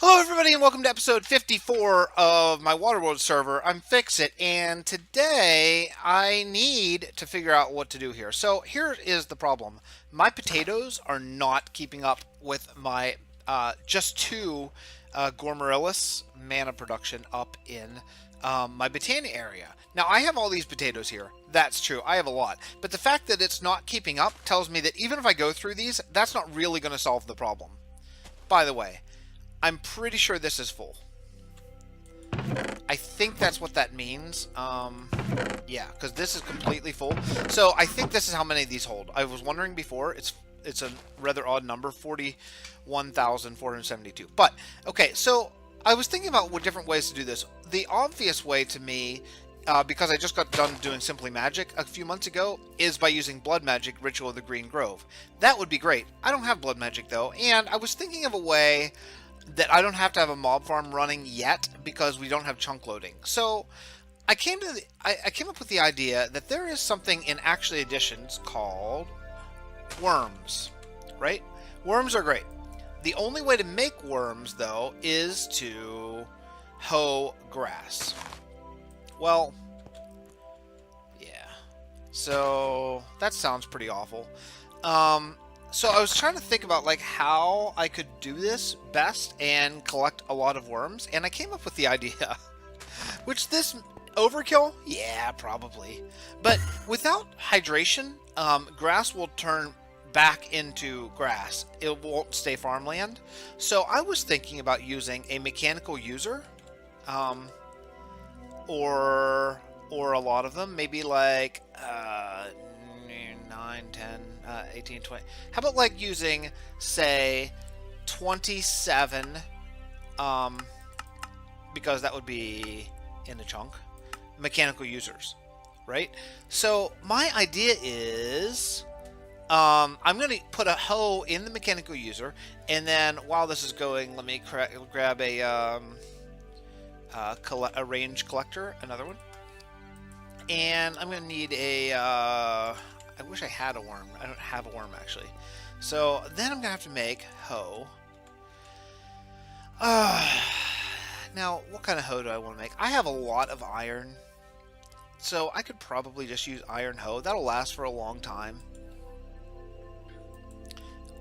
Hello everybody and welcome to episode 54 of my Waterworld server. I'm Fixit and today I need to figure out what to do here. So here is the problem. My potatoes are not keeping up with my just two Gormorillus mana production up in my Botania area. Now I have all these potatoes here. That's true. I have a lot. But the fact that it's not keeping up tells me that even if I go through these, that's not really going to solve the problem. By the way, I'm pretty sure this is full. I think that's what that means. Yeah, because this is completely full. So I think this is how many of these hold. I was wondering before. It's a rather odd number, 41,472. But okay, so I was thinking about what different ways to do this. The obvious way to me, because I just got done doing Simply Magic a few months ago, is by using Blood Magic Ritual of the Green Grove. That would be great. I don't have Blood Magic though, and I was thinking of a way that I don't have to have a mob farm running yet because we don't have chunk loading. So I came up with the idea that there is something in Actually Editions called worms, right? Worms are great. The only way to make worms though is to hoe grass. Well, yeah. So that sounds pretty awful. So I was trying to think about like how I could do this best and collect a lot of worms, and I came up with the idea. Which this overkill? Yeah, probably. But without hydration, grass will turn back into grass. It won't stay farmland. So I was thinking about using a mechanical user, or a lot of them, maybe like 9, 10, 18, 20. How about like using, say, 27, because that would be in the chunk, mechanical users, right? So my idea is, I'm going to put a hoe in the mechanical user, and then while this is going, let me grab a range collector, another one. And I'm going to need a, I wish I had a worm. I don't have a worm, actually. So then I'm going to have to make hoe. Now, what kind of hoe do I want to make? I have a lot of iron. So I could probably just use iron hoe. That'll last for a long time.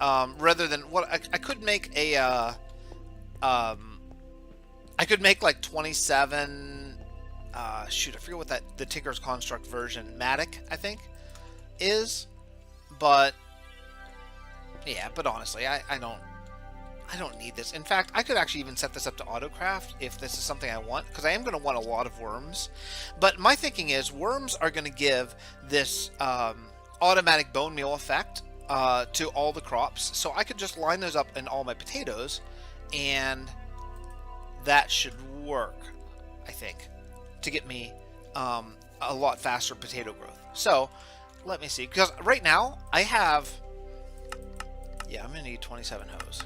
Rather than, what I could make a, I could make like 27... shoot, I forget what the Tinker's Construct version, Matic, I think, is, but yeah, but honestly, I don't need this. In fact, I could actually even set this up to autocraft if this is something I want, because I am going to want a lot of worms. But my thinking is worms are going to give this automatic bone meal effect to all the crops, so I could just line those up in all my potatoes, and that should work, I think, to get me a lot faster potato growth. So let me see, because right now I have, yeah, I'm gonna need 27 hoes.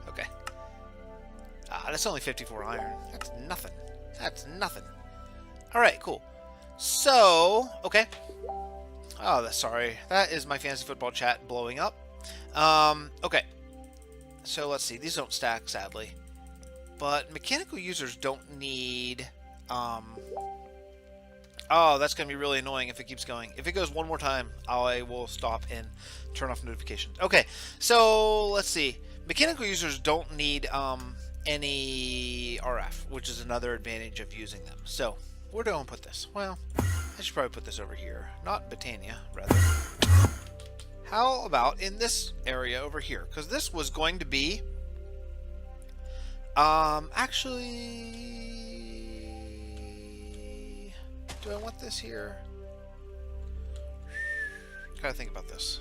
Okay, that's only 54 iron. That's nothing. That's nothing. All right, cool. So okay. Oh, sorry, that is my fantasy football chat blowing up. Okay, so let's see, these don't stack sadly, but mechanical users don't need oh, that's going to be really annoying if it keeps going. If it goes one more time, I will stop and turn off notifications. Okay, so let's see. Mechanical users don't need any RF, which is another advantage of using them. So, where do I want to put this? Well, I should probably put this over here. Not Botania, rather. How about in this area over here? Because this was going to be... actually... do I want this here? Gotta think about this.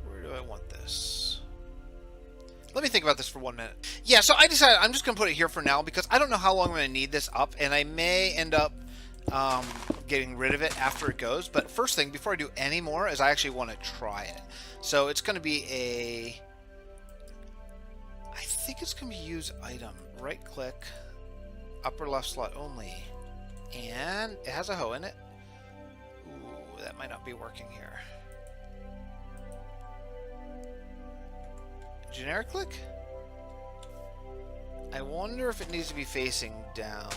Where do I want this? Let me think about this for 1 minute. Yeah, so I decided I'm just gonna put it here for now because I don't know how long I'm gonna need this up, and I may end up getting rid of it after it goes. But first thing, before I do any more, is I actually want to try it. So it's gonna be a... I think it's gonna be use item. Right click. Upper left slot only, and it has a hoe in it. Ooh, that might not be working here. Generic click? I wonder if it needs to be facing down.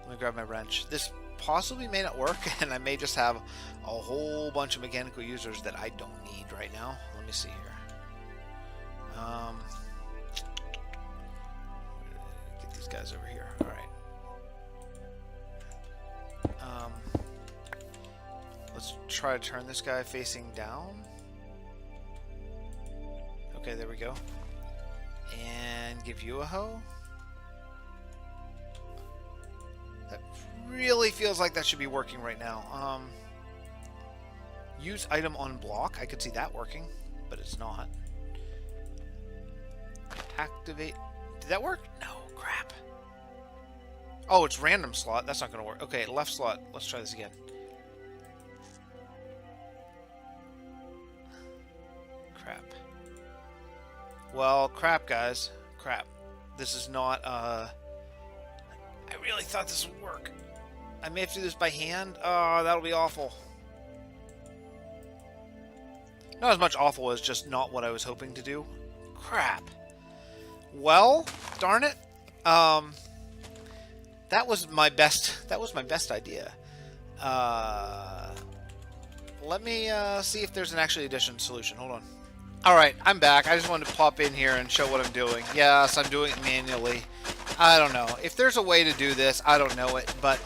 Let me grab my wrench. This possibly may not work, and I may just have a whole bunch of mechanical users that I don't need right now. Let me see here. Get these guys over here. All right. Let's try to turn this guy facing down. Okay, there we go. And give you a hoe. That really feels like that should be working right now. Use item on block. I could see that working, but it's not. Activate. Did that work? No, crap. Oh, it's random slot. That's not going to work. Okay, left slot. Let's try this again. Crap. Well, crap, guys. Crap. This is not, I really thought this would work. I may have to do this by hand. Oh, that'll be awful. Not as much awful as just not what I was hoping to do. Crap. Well, darn it. That was my best idea. Let me see if there's an actually addition solution. Hold on. Alright, I'm back. I just wanted to pop in here and show what I'm doing. Yes, I'm doing it manually. I don't know. If there's a way to do this, I don't know it, but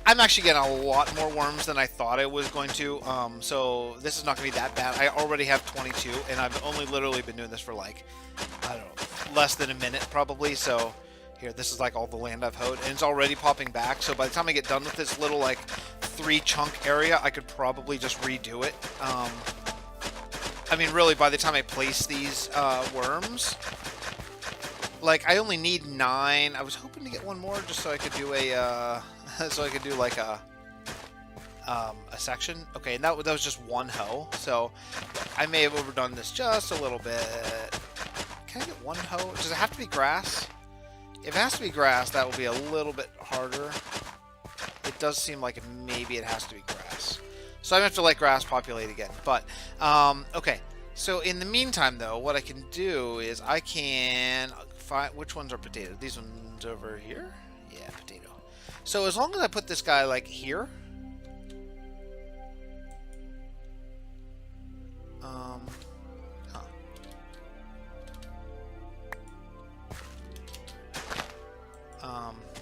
I'm actually getting a lot more worms than I thought I was going to, so this is not going to be that bad. I already have 22, and I've only literally been doing this for like, I don't know, less than a minute probably, so here, this is like all the land I've hoed, and it's already popping back, so by the time I get done with this little like 3-chunk area, I could probably just redo it. I mean, really, by the time I place these worms, like, I only need 9. I was hoping to get one more just so I could do a, like a section. Okay, and that was just one hoe, so I may have overdone this just a little bit. Can I get one hoe? Does it have to be grass? If it has to be grass, that will be a little bit harder. It does seem like maybe it has to be grass. So I'm going to have to let grass populate again. But, okay. So in the meantime, though, what I can do is I can find... Which ones are potato? These ones over here? Yeah, potato. So as long as I put this guy, like, here...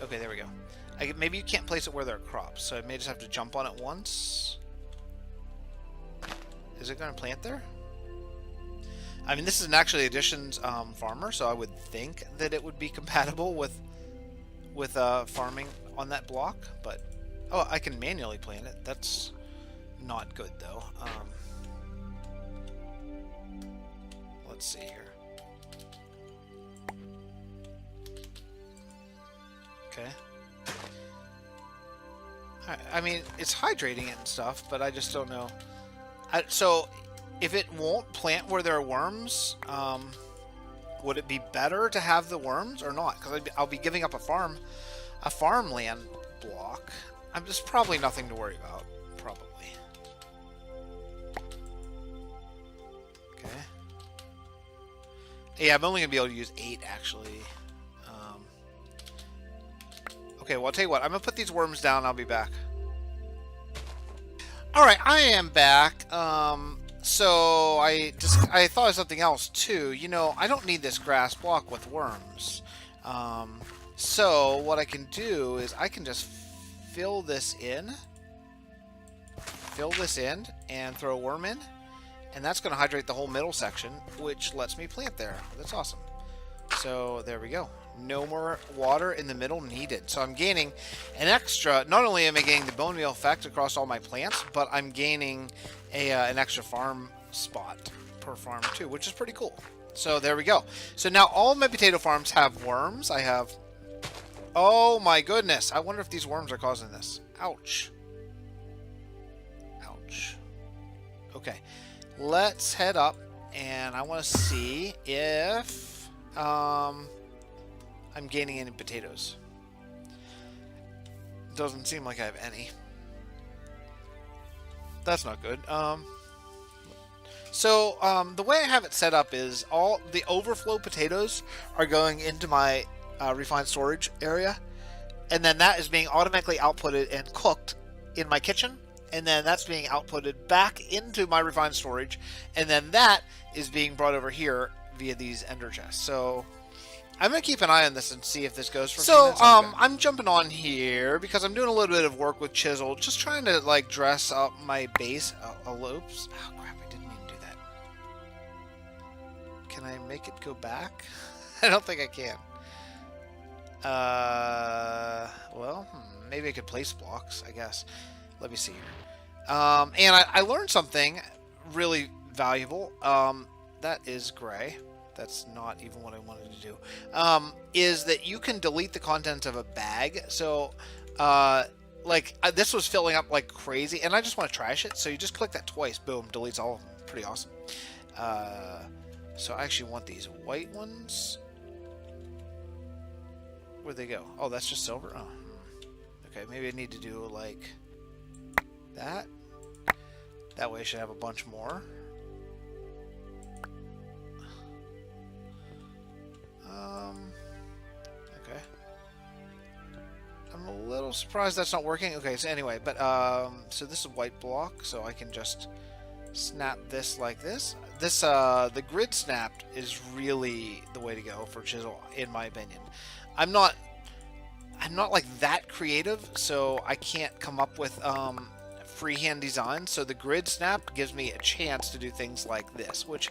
Okay, there we go. Maybe you can't place it where there are crops, so I may just have to jump on it once. Is it going to plant there? I mean, this is an actually additions farmer, so I would think that it would be compatible with farming on that block. But oh, I can manually plant it. That's not good though. Let's see here. Okay. I mean, it's hydrating it and stuff, but I just don't know. So, if it won't plant where there are worms, would it be better to have the worms or not? Because I'll be giving up a farmland block. Just probably nothing to worry about. Probably. Okay. Yeah, I'm only gonna be able to use 8 actually. Okay, well, I'll tell you what. I'm gonna put these worms down. I'll be back. All right, I am back. So I thought of something else too. You know, I don't need this grass block with worms. So what I can do is I can just fill this in, and throw a worm in, and that's going to hydrate the whole middle section, which lets me plant there. That's awesome. So there we go. No more water in the middle needed. So I'm gaining an extra, not only am I gaining the bone meal effect across all my plants, but I'm gaining an extra farm spot per farm too, which is pretty cool. So there we go. So now all my potato farms have worms. I have, oh my goodness. I wonder if these worms are causing this. Ouch. Ouch. Okay. Let's head up and I want to see if, I'm gaining any potatoes. Doesn't seem like I have any. That's not good. So the way I have it set up is all the overflow potatoes are going into my refined storage area, and then that is being automatically outputted and cooked in my kitchen, and then that's being outputted back into my refined storage, and then that is being brought over here via these ender chests. So I'm gonna keep an eye on this and see if this goes for. So I'm jumping on here because I'm doing a little bit of work with Chisel, just trying to like dress up my base. Oops! Oh crap! I didn't mean to do that. Can I make it go back? I don't think I can. Well, maybe I could place blocks, I guess. Let me see here. And I learned something really valuable. That is gray. That's not even what I wanted to do. Is that you can delete the contents of a bag. So, this was filling up like crazy, and I just want to trash it. So you just click that twice. Boom, deletes all of them. Pretty awesome. So I actually want these white ones. Where'd they go? Oh, that's just silver? Oh. Okay, maybe I need to do like that. That way I should have a bunch more. Okay. I'm a little surprised that's not working. Okay, so anyway, but so this is white block, so I can just snap this like this. This the grid snapped is really the way to go for Chisel, in my opinion. I'm not like that creative, so I can't come up with freehand designs. So the grid snap gives me a chance to do things like this, which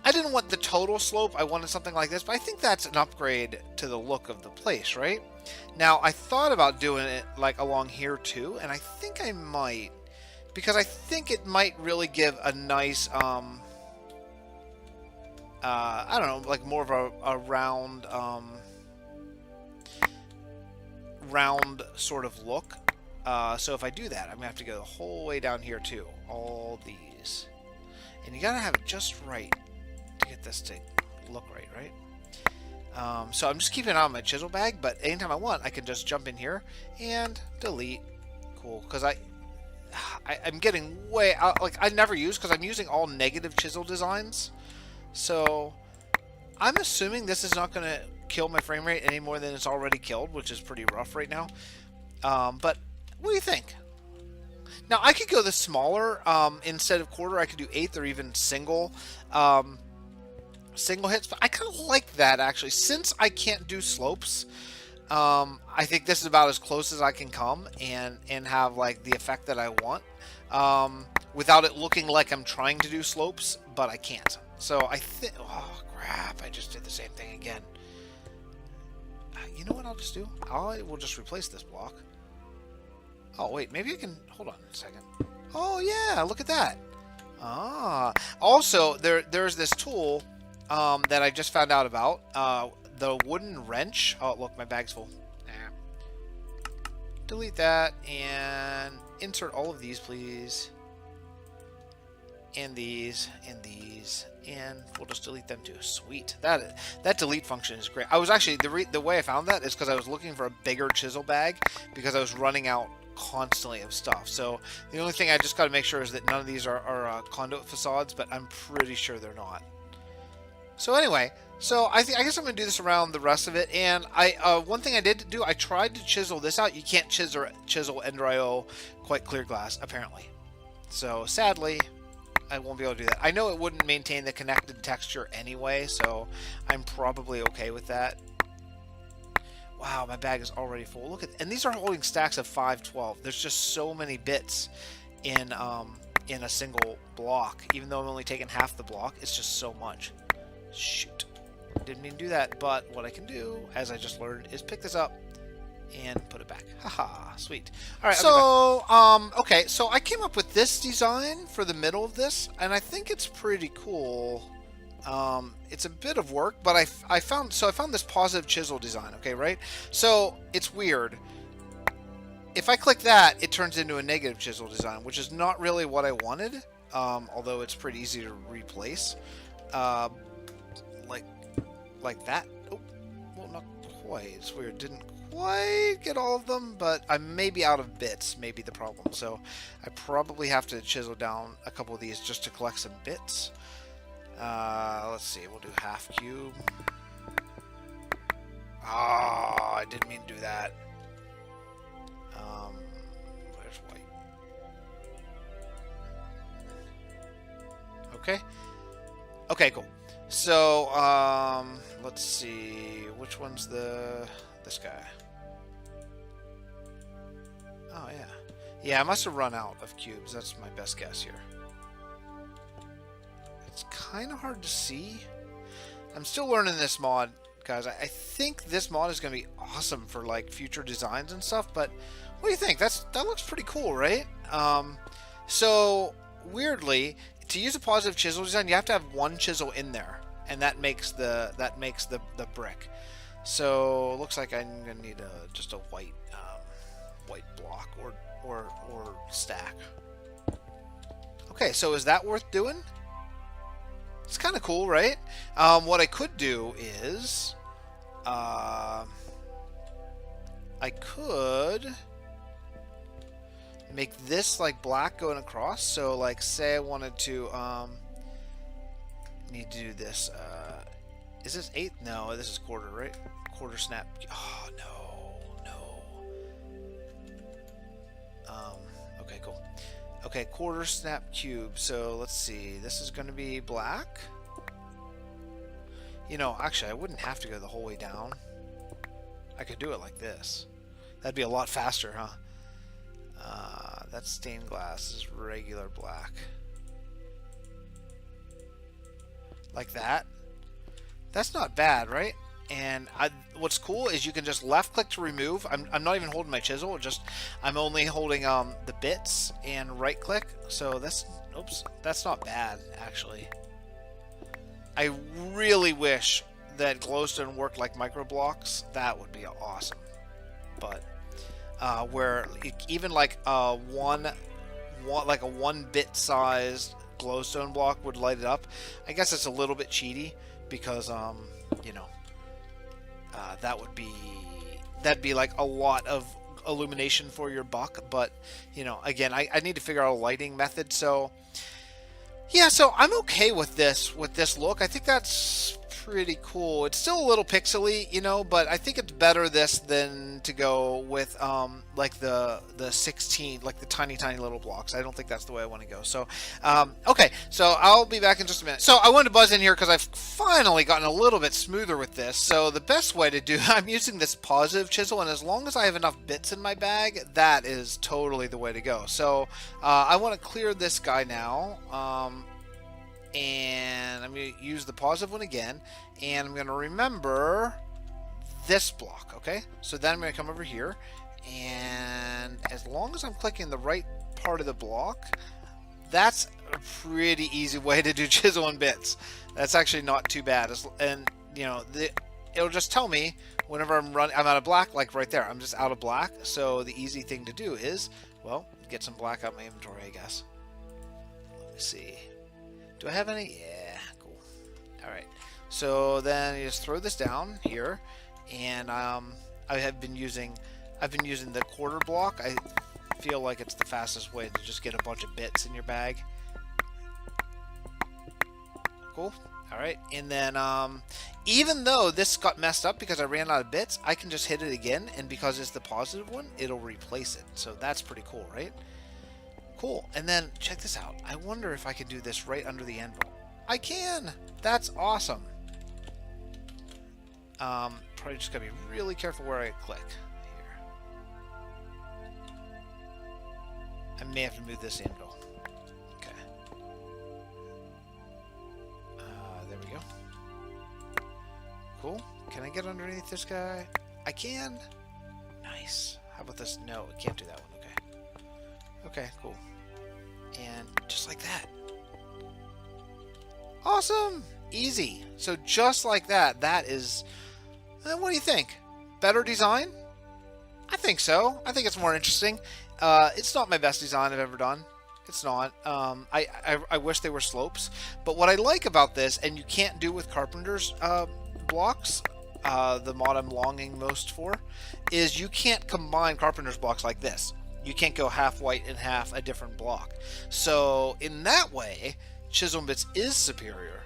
I didn't want the total slope. I wanted something like this, but I think that's an upgrade to the look of the place, right? Now I thought about doing it like along here too, and I think I might, because I think it might really give a nice I don't know, like more of a round round sort of look. So if I do that, I'm gonna have to go the whole way down here too, all these, and you gotta have it just right to get this to look right, right? So I'm just keeping it on my Chisel bag, but anytime I want, I can just jump in here and delete. Cool, because I'm getting way out, like I never use, because I'm using all negative Chisel designs. So I'm assuming this is not gonna kill my frame rate any more than it's already killed, which is pretty rough right now. But what do you think? Now I could go the smaller, instead of quarter I could do eighth or even single hits, but I kind of like that actually. Since I can't do slopes, I think this is about as close as I can come and have like the effect that I want, without it looking like I'm trying to do slopes, but I can't. So I think, oh crap, I just did the same thing again. You know what I'll just do? I will just replace this block. Oh, wait, maybe I can... Hold on a second. Oh, yeah, look at that. Ah. Also, there's this tool that I just found out about. The wooden wrench. Oh, look, my bag's full. Delete that and insert all of these, please. And these, and these, and we'll just delete them too. Sweet. That delete function is great. I was actually, the way I found that is because I was looking for a bigger Chisel bag because I was running out constantly of stuff. So the only thing I just got to make sure is that none of these are conduit facades, but I'm pretty sure they're not. So anyway, so I guess I'm going to do this around the rest of it. And one thing I did do, I tried to chisel this out. You can't chisel Ender IO quite clear glass, apparently. So sadly, I won't be able to do that. I know it wouldn't maintain the connected texture anyway, so I'm probably okay with that. Wow, my bag is already full. Look at, and these are holding stacks of 512. There's just so many bits in a single block. Even though I'm only taking half the block, it's just so much. Shoot, didn't mean to do that. But what I can do, as I just learned, is pick this up and put it back. Haha, sweet. All right. So, okay. So I came up with this design for the middle of this, and I think it's pretty cool. It's a bit of work, but I found this positive chisel design. Okay, right? So it's weird. If I click that, it turns into a negative chisel design, which is not really what I wanted. Although it's pretty easy to replace. Like that. Oh, well, not quite. It's weird. Didn't quite get all of them, but I may be out of bits, may be the problem. So I probably have to chisel down a couple of these just to collect some bits. Let's see, we'll do half cube. Ah, I didn't mean to do that. Where's white? Okay. Okay, cool. So, let's see, which one's this guy? Oh, yeah. Yeah, I must have run out of cubes. That's my best guess here. It's kind of hard to see. I'm still learning this mod, guys. I think this mod is going to be awesome for, like, future designs and stuff, but what do you think? That looks pretty cool, right? So, weirdly, to use a positive chisel design, you have to have one chisel in there, and that makes the brick. So looks like I'm gonna need just a white block or stack. Okay, so is that worth doing? It's kind of cool, right? What I could do is I could make this like black going across. So like say I wanted to need to do this. Is this 1/8? No, this is quarter, right? Quarter snap. Oh no. Okay, cool. Okay, quarter snap cube. So let's see. This is going to be black. You know, actually, I wouldn't have to go the whole way down. I could do it like this. That'd be a lot faster, huh? That's stained glass. This is regular black. Like that. That's not bad, right? And what's cool is you can just left click to remove. I'm not even holding my chisel. I'm only holding the bits and right click. So that's not bad actually. I really wish that glowstone worked like micro blocks. That would be awesome. But where even like a one bit sized glowstone block would light it up. I guess it's a little bit cheaty because you know, that'd be like a lot of illumination for your buck. But you know, again, I need to figure out a lighting method. So yeah, so I'm okay with this look. I think that's pretty cool. It's still a little pixely, you know, but I think it's better this than to go with like the 16, like the tiny little blocks. I don't think that's the way I want to go. So okay, so I'll be back in just a minute. So I wanted to buzz in here because I've finally gotten a little bit smoother with this. So the best way to do, I'm using this positive chisel, and as long as I have enough bits in my bag, that is totally the way to go. So I want to clear this guy now. And I'm going to use the positive one again, and I'm going to remember this block, okay? So then I'm going to come over here, and as long as I'm clicking the right part of the block, that's a pretty easy way to do chisel and bits. That's actually not too bad. And, you know, it'll just tell me whenever I'm out of black, like right there. I'm just out of black, so the easy thing to do is, well, get some black out of my inventory, I guess. Let me see. Do I have any? Yeah, cool. All right. So then you just throw this down here, and I've been using the quarter block. I feel like it's the fastest way to just get a bunch of bits in your bag. Cool. All right. And then even though this got messed up because I ran out of bits, I can just hit it again, and because it's the positive one, it'll replace it. So that's pretty cool, right? Cool. And then check this out. I wonder if I can do this right under the anvil. I can. That's awesome. Probably just gotta be really careful where I click here. I may have to move this anvil. Okay. There we go. Cool. Can I get underneath this guy? I can. Nice. How about this? No, I can't do that one. Okay. Okay, cool. And just like that. Awesome! Easy. So just like that, that is... what do you think? Better design? I think so. I think it's more interesting. It's not my best design I've ever done. It's not. I wish they were slopes. But what I like about this, and you can't do with carpenter's blocks, the mod I'm longing most for, is you can't combine carpenter's blocks like this. You can't go half white and half a different block. So in that way, Chisel and Bits is superior,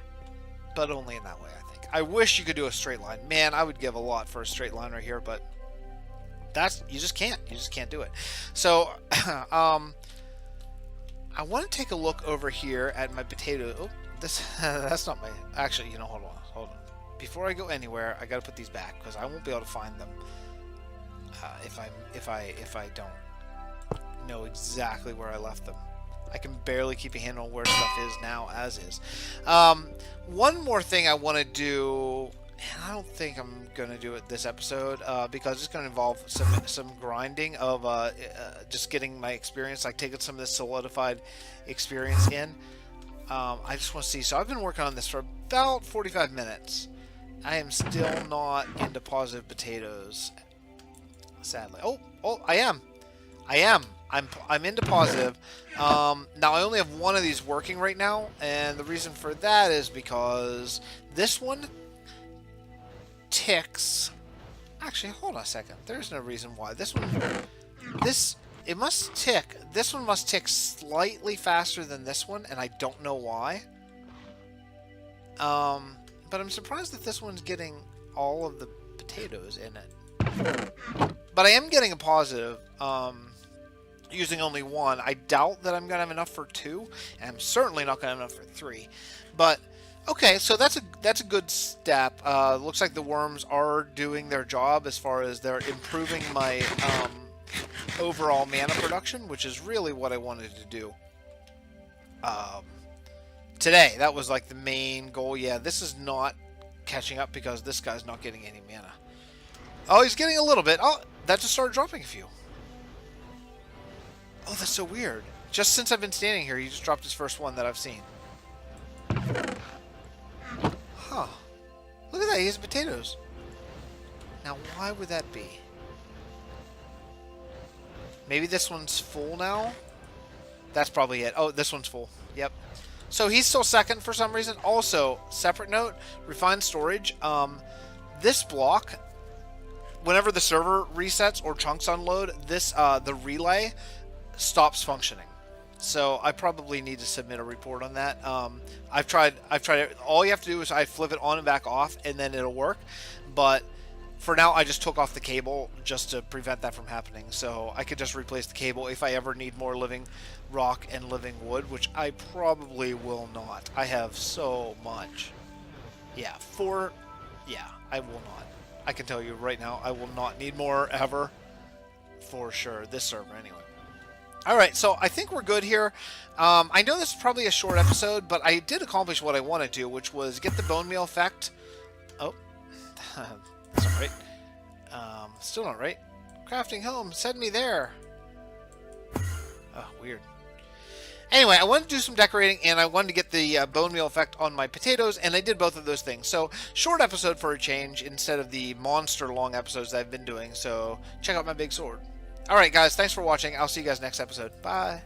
but only in that way, I think. I wish you could do a straight line. Man, I would give a lot for a straight line right here, but you just can't. You just can't do it. So I want to take a look over here at my potato. Oh, that's not my. Actually, you know, hold on. Before I go anywhere, I got to put these back because I won't be able to find them if I don't know exactly where I left them. I can barely keep a handle on where stuff is now as is. One more thing I want to do, and I don't think I'm going to do it this episode because it's going to involve some grinding of just getting my experience, like taking some of this solidified experience in. I just want to see. So I've been working on this for about 45 minutes. I am still not into positive potatoes, sadly. Oh, I am. I'm into positive. Now I only have one of these working right now, and the reason for that is because this one ticks. Actually, hold on a second. There's no reason why this one. It must tick. This one must tick slightly faster than this one, and I don't know why. But I'm surprised that this one's getting all of the potatoes in it. But I am getting a positive. Using only one. I doubt that I'm gonna have enough for 2, and I'm certainly not gonna have enough for 3. But okay, so that's a good step. Looks like the worms are doing their job as far as they're improving my overall mana production, which is really what I wanted to do today. That was like the main goal. Yeah, this is not catching up because this guy's not getting any mana. Oh, he's getting a little bit. Oh, that just started dropping a few. Oh, that's so weird. Just since I've been standing here, he just dropped his first one that I've seen. Huh. Look at that, he has potatoes. Now, why would that be? Maybe this one's full now? That's probably it. Oh, this one's full. Yep. So he's still second for some reason. Also, separate note, refined storage. This block, whenever the server resets or chunks unload, this the relay stops functioning. So I probably need to submit a report on that. I've tried it. All you have to do is I flip it on and back off, and then it'll work. But for now, I just took off the cable just to prevent that from happening. So I could just replace the cable if I ever need more living rock and living wood, which I probably will not. I have so much. Yeah, I will not. I can tell you right now, I will not need more ever. For sure. This server, anyway. Alright, so I think we're good here. I know this is probably a short episode, but I did accomplish what I wanted to, which was get the bone meal effect. Oh, that's not right. Still not right. Crafting home, send me there. Oh, weird. Anyway, I wanted to do some decorating, and I wanted to get the bone meal effect on my potatoes, and I did both of those things. So, short episode for a change, instead of the monster-long episodes that I've been doing. So, check out my big sword. Alright guys, thanks for watching. I'll see you guys next episode. Bye.